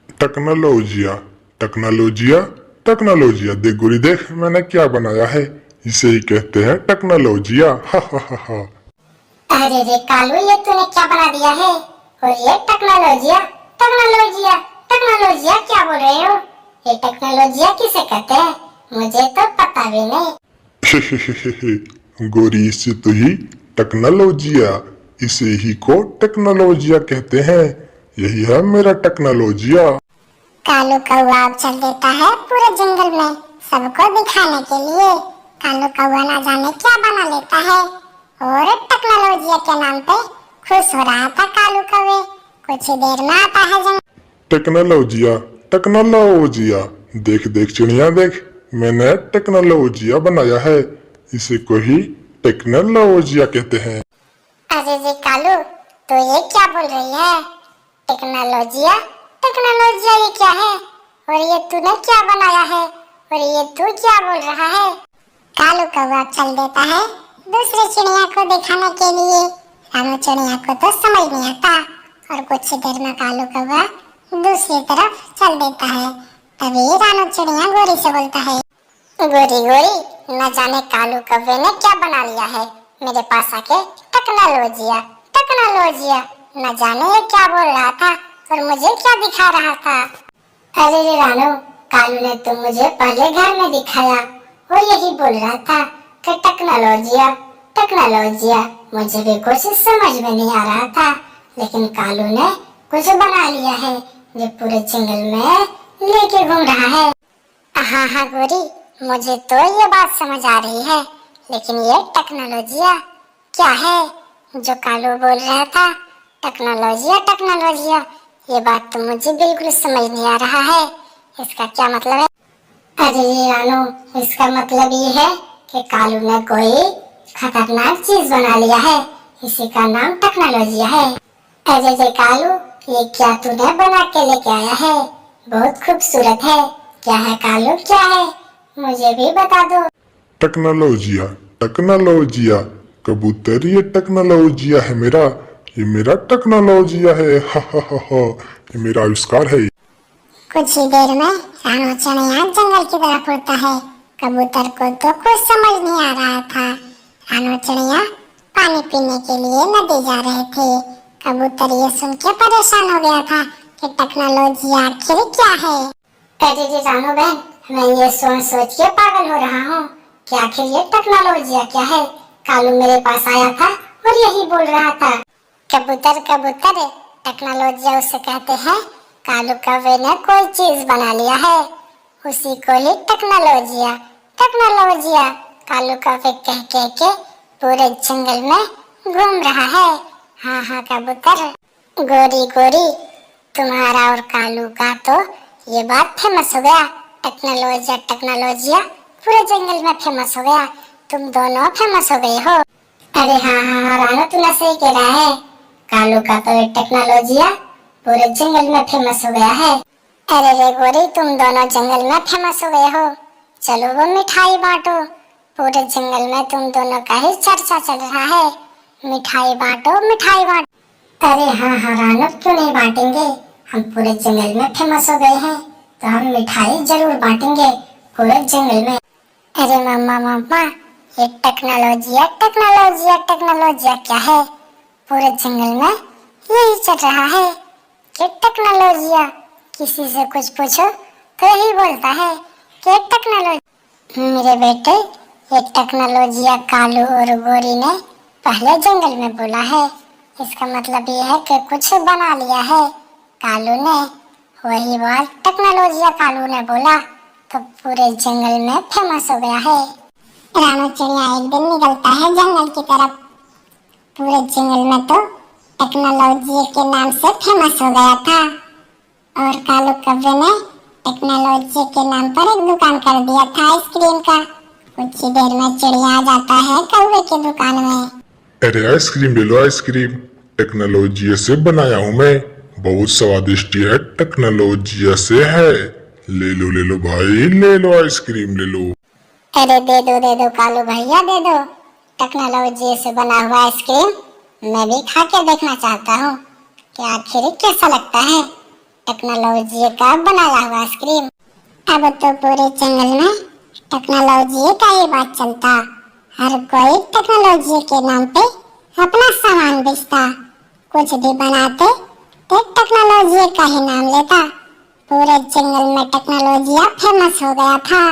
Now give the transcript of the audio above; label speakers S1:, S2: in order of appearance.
S1: टेक्नोलॉजिया टेक्नोलॉजिया टेक्नोलॉजिया। देख गोरी देख, मैंने क्या बनाया है। इसे ही कहते हैं टेक्नोलॉजिया। हा हा हा हा।
S2: अरे रे कालू, ये तूने क्या बना दिया है? और ये टेक्नोलॉजिया टेक्नोलॉजिया टेक्नोलॉजिया क्या बोल रहे हो? ये टेक्नोलॉजिया किसे कहते हैं? मुझे तो पता भी नहीं।
S1: गोरी, इसे तो ही टेक्नोलॉजिया, इसे ही को टेक्नोलॉजिया कहते हैं। यही है मेरा टेक्नोलॉजिया।
S2: कालू कौआ अब चल देता है पूरे जंगल में सबको दिखाने के लिए। कालू कौआ ना जाने क्या बना लेता है और टेक्नोलॉजी के नाम पे खुश हो रहा था कालू कौवे। कुछ ही देर में आता है जंगल।
S1: टेक्नोलॉजिया टेक्नोलॉजिया। देख देख चिड़िया देख, मैंने टेक्नोलॉजिया बनाया है। इसे को ही टेक्नोलॉजिया कहते हैं।
S2: अरे जी कालू, तो ये क्या बोल रही है? टेक्नोलॉजिया टेक्नोलॉजिया ये क्या है? और ये तूने क्या बनाया है? और ये तू क्या बोल रहा है? कालू कौवा चल देता है दूसरी चिड़िया को दिखाने के लिए। रानू चिड़िया को तो समझ नहीं आता और कुछ ही देर में कालू कौवा दूसरी तरफ चल देता है। तभी रानू चिड़िया गोरी से बोलता है, गोरी गोरी, न जाने कालू कौवे ने क्या बना लिया है मेरे पास आके। टेक्नोलॉजिया टेक्नोलॉजिया, न जाने ये क्या बोल रहा था और मुझे क्या दिखा रहा था। अरे रे रानू, कालू ने तो मुझे पहले घर में दिखाया और यही बोल रहा था कि टेक्नोलॉजिया टेक्नोलॉजिया। मुझे भी कुछ समझ में नहीं आ रहा था, लेकिन कालू ने कुछ बना लिया है जो पूरे जंगल में लेके घूम रहा है। हाँ हाँ गोरी, मुझे तो ये बात समझ आ रही है, लेकिन ये टेक्नोलॉजिया क्या है जो कालू बोल रहा था? टेक्नोलॉजिया टेक्नोलॉजिया, ये बात तो मुझे बिल्कुल समझ नहीं आ रहा है। इसका क्या मतलब है? अरे रानू, इसका मतलब ये है कि कालू ने कोई खतरनाक चीज बना लिया है। इसी का नाम टेक्नोलॉजिया है। अरे कालू, ये क्या तूने बना के लेके आया है? बहुत खूबसूरत है। क्या है कालू, क्या है? मुझे भी बता दो।
S1: टेक्नोलॉजिया टेक्नोलॉजिया। कबूतर, ये टेक्नोलॉजिया है मेरा। ये मेरा टेक्नोलॉजिया है। हा हा हा हा। ये मेरा आविष्कार है।
S2: कुछ ही देर में रानू चिड़िया जंगल की तरफ उड़ता है। कबूतर को तो कुछ समझ नहीं आ रहा था। रानू चिड़िया पानी पीने के लिए नदी जा रहे थे। कबूतर ये सुन के परेशान हो गया था कि टेक्नोलॉजी आखिर क्या है। अरे जी रानू बहन, मैं ये सोच सोच के पागल हो रहा हूँ कि आखिर ये टेक्नोलॉजी क्या है। कालू मेरे पास आया था और यही बोल रहा था। कबूतर कबूतर, टेक्नोलॉजी उसे कहते हैं कालू कौवे ने कोई चीज बना लिया है, उसी को ही टेक्नोलॉजिया टेक्नोलॉजिया। कालू कौवे कह कह के पूरे जंगल में घूम रहा है। हाँ हाँ कबूतर, गोरी गोरी, तुम्हारा और कालू का तो ये बात फेमस हो गया। टेक्नोलॉजिया टेक्नोलॉजिया पूरे जंगल में फेमस हो गया। तुम दोनों फेमस हो गए हो। अरे हाँ हाँ रानू, तूने सही कह रहा है। कालू का तो ये टेक्नोलॉजिया पूरे जंगल में फेमस हो गया है। अरे रे गोरी, तुम दोनों जंगल में फेमस हो गए हो। चलो वो मिठाई बांटो। पूरे जंगल में तुम दोनों का ही चर्चा चल रहा है। मिठाई बांटो मिठाई बांटो। अरे हाँ हाँ रानू, क्यों नहीं बांटेंगे? हम पूरे जंगल में फेमस हो गए हैं तो हम मिठाई जरूर बांटेंगे पूरे जंगल में। अरे मम्मा मम्मा, ये टेक्नोलॉजिया टेक्नोलॉजिया टेक्नोलॉजिया क्या है? पूरे जंगल में यही चल रहा है कि टेक्नोलॉजिया। किसी से कुछ पूछो तो यही बोलता है कि टेक्नोलॉजी। मेरे बेटे, ये टेक्नोलॉजिया कालू और गोरी ने पहले जंगल में बोला है। इसका मतलब ये है कि कुछ बना लिया है कालू ने। वही बात टेक्नोलॉजिया कालू ने बोला तो पूरे जंगल में फेमस हो गया है। रानू चिड़िया एक दिन निकलता है जंगल की तरफ। पूरे जंगल में तो टेक्नोलॉजी के नाम से फेमस हो गया था और कालू कौवे ने टेक्नोलॉजी के नाम पर एक दुकान कर दिया था आइसक्रीम का। कुछ ही देर में चिड़िया आ जाता है कौवे की दुकान में।
S1: अरे आइसक्रीम ले लो आइसक्रीम, टेक्नोलॉजी से बनाया हूँ मैं। बहुत स्वादिष्ट है, टेक्नोलॉजी से है। ले लो भाई, ले लो आइसक्रीम ले लो।
S2: अरे दे दो कालू भैया, दे दो टेक्नोलॉजी से बना हुआ आइसक्रीम। मैं भी खा के देखना चाहता हूँ कि आखिर कैसा लगता है। टेक्नोलॉजी का बनाया हुआ आइसक्रीम। अब तो पूरे जंगल में टेक्नोलॉजी का ही बात चलता। हर कोई टेक्नोलॉजी के नाम पे अपना सामान बेचता, कुछ भी बनाते तो टेक्नोलॉजी का ही नाम लेता। पूरे जंगल में टेक्नोलॉजी फेमस हो गया था।